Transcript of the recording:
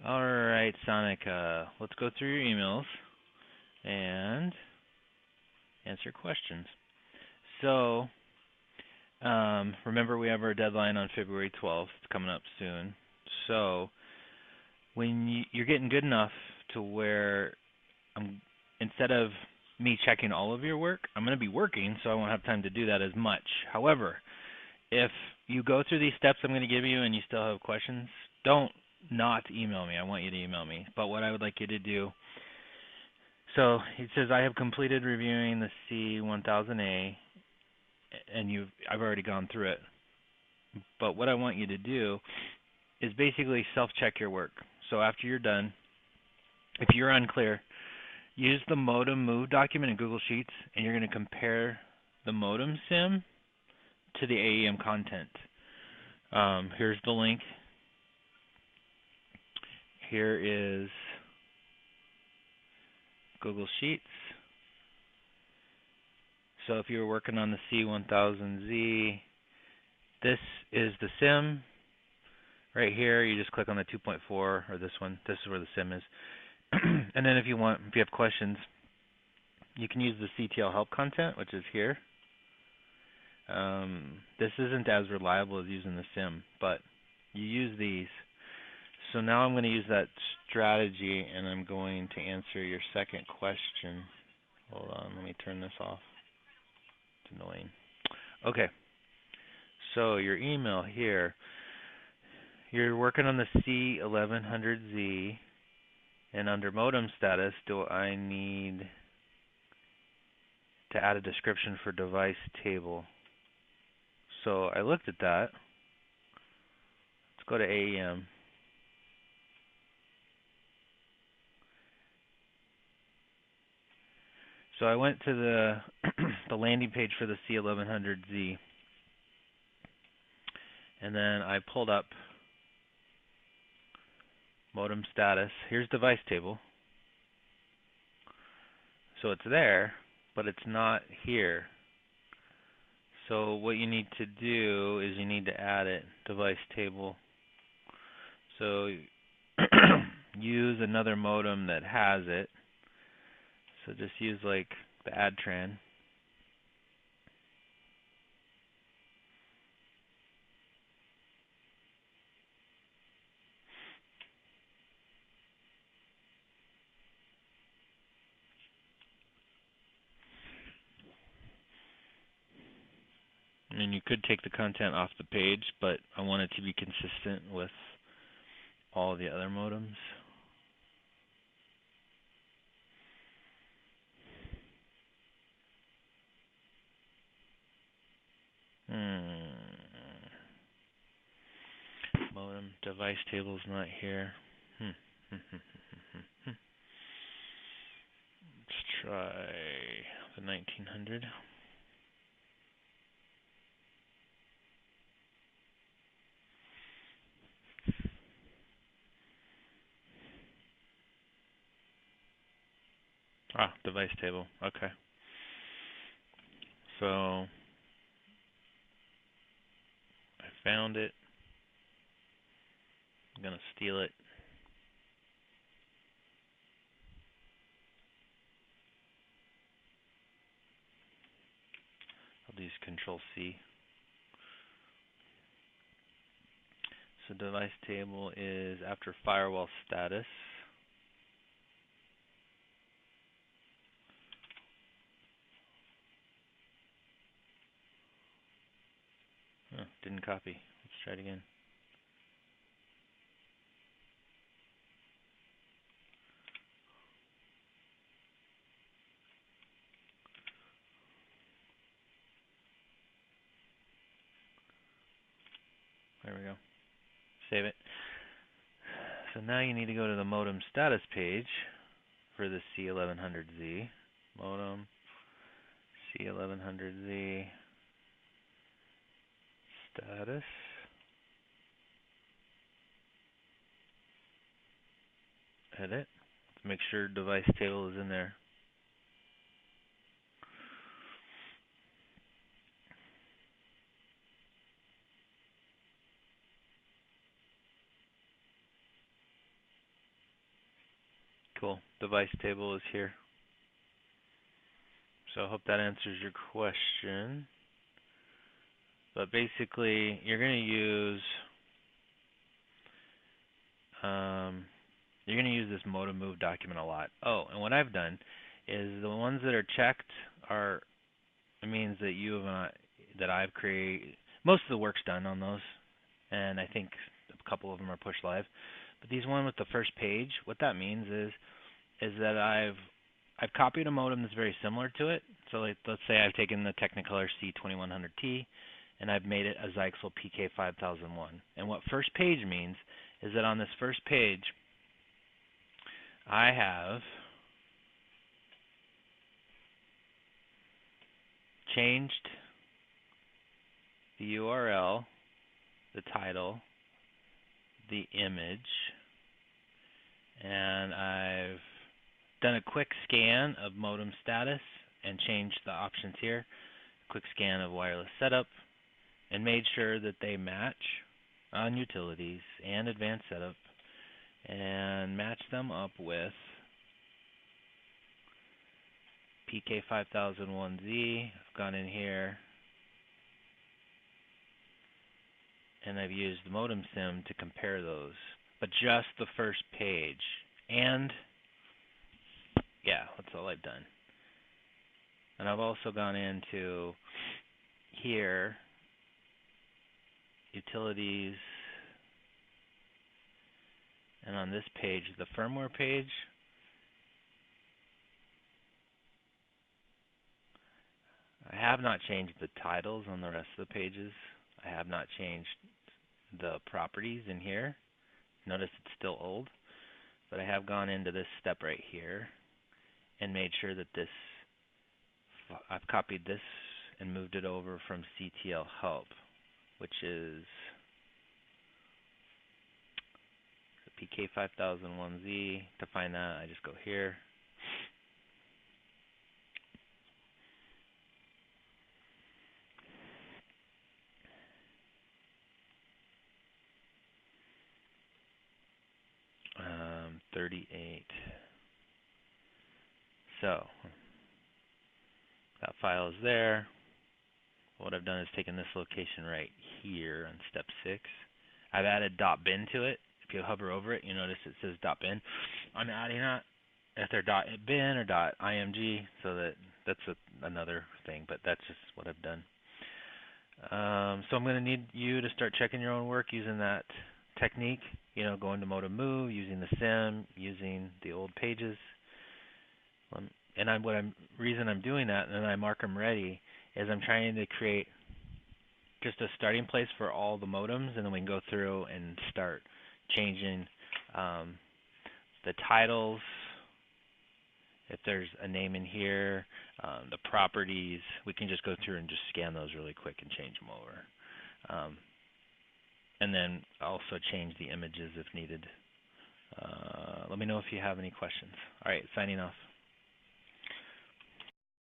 All right, Sonic. Let's go through your emails and answer questions. So, remember we have our deadline on February 12th. It's coming up soon. So, when you're getting good enough to where instead of me checking all of your work, I'm going to be working, so I won't have time to do that as much. However, if you go through these steps I'm going to give you and you still have questions, don't not email me. I want you to email me. But what I would like you to do, so it says I have completed reviewing the C1000A, and I've already gone through it. But what I want you to do is basically self-check your work. So after you're done, if you're unclear, use the modem move document in Google Sheets, and you're going to compare the modem sim to the AEM content. Here's the link. Here is Google Sheets. So if you were working on the C1000Z, this is the sim. Right here, you just click on the 2.4 or this one. This is where the sim is. And then if you have questions, you can use the CTL help content, which is here. This isn't as reliable as using the sim, but you use these. So now I'm going to use that strategy, and I'm going to answer your second question. Hold on, let me turn this off. It's annoying. Okay, so your email here, you're working on the C1100Z, and under modem status, do I need to add a description for device table? So I looked at that. Let's go to AEM. So I went to the landing page for the C1100Z, and then I pulled up modem status. Here's device table. So it's there, but it's not here. So what you need to do is you need to add it, device table. So use another modem that has it. So just use like the ADTRAN. And you could take the content off the page, but I want it to be consistent with all the other modems. Modem device table is not here. Let's try the 1900. Device table. Okay. So I found it. I'm going to steal it. I'll use Control C. So device table is after firewall status. Oh, didn't copy. Let's try it again. There we go. Save it. So now you need to go to the modem status page for the C1100Z. Modem C1100Z status. Edit. Let's make sure device table is in there. Cool. Device table is here. So I hope that answers your question. But basically, you're going to use this modem move document a lot. Oh, and what I've done is the ones that are checked are it means that you have not that I've created most of the work's done on those, and I think a couple of them are pushed live. But these one with the first page, what that means is that I've copied a modem that's very similar to it. So let's say I've taken the Technicolor C2100T and I've made it a Zyxel PK5001. And what first page means is that on this first page, I have changed the URL, the title, the image, and I've done a quick scan of modem status and changed the options here. Quick scan of wireless setup and made sure that they match on utilities and advanced setup and match them up with PK5001Z. I've gone in here and I've used the modem sim to compare those, but just the first page. And yeah, that's all I've done. And I've also gone into here, utilities, and on this page, the firmware page, I have not changed the titles on the rest of the pages. I have not changed the properties in here. Notice it's still old, but I have gone into this step right here and made sure that I've copied this and moved it over from CTL help, which is the PK5001Z. To find that, I just go here. Um, 38. So that file is there. What I've done is taken this location right here on step 6. I've added .bin to it. If you hover over it, you notice it says .bin. I'm adding that if they're .bin or .img, so that's another thing, but that's just what I've done. So I'm going to need you to start checking your own work using that technique. Going to modem move, using the sim, using the old pages. And reason I'm doing that, and I mark them ready, is I'm trying to create just a starting place for all the modems, and then we can go through and start changing the titles, if there's a name in here, the properties. We can just go through and just scan those really quick and change them over. And then also change the images if needed. Let me know if you have any questions. All right, signing off.